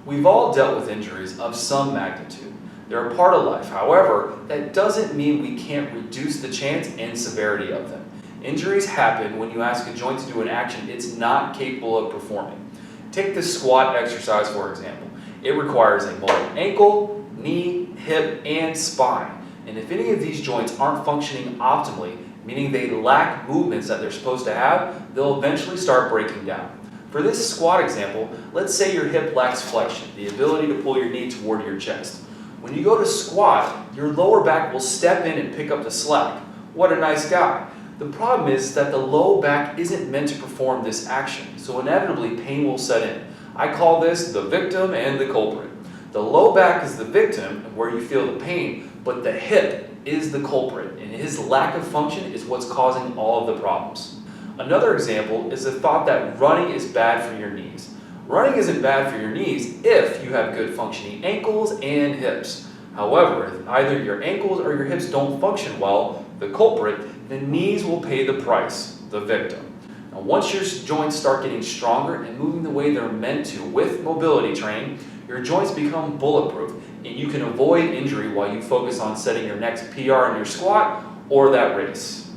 We've all dealt with injuries of some magnitude. They're a part of life. However, that doesn't mean we can't reduce the chance and severity of them. Injuries happen when you ask a joint to do an action it's not capable of performing. Take the squat exercise for example. It requires a mobile ankle, knee, hip, and spine. And if any of these joints aren't functioning optimally, meaning they lack movements that they're supposed to have, they'll eventually start breaking down. For this squat example, let's say your hip lacks flexion, the ability to pull your knee toward your chest. When you go to squat, your lower back will step in and pick up the slack. What a nice guy. The problem is that the low back isn't meant to perform this action, so inevitably pain will set in. I call this the victim and the culprit. The low back is the victim where you feel the pain, but the hip is the culprit, and his lack of function is what's causing all of the problems. Another example is the thought that running is bad for your knees. Running isn't bad for your knees if you have good functioning ankles and hips. However, if either your ankles or your hips don't function well, the culprit, the knees will pay the price, the victim. Now, once your joints start getting stronger and moving the way they're meant to with mobility training, your joints become bulletproof and you can avoid injury while you focus on setting your next PR in your squat or that race.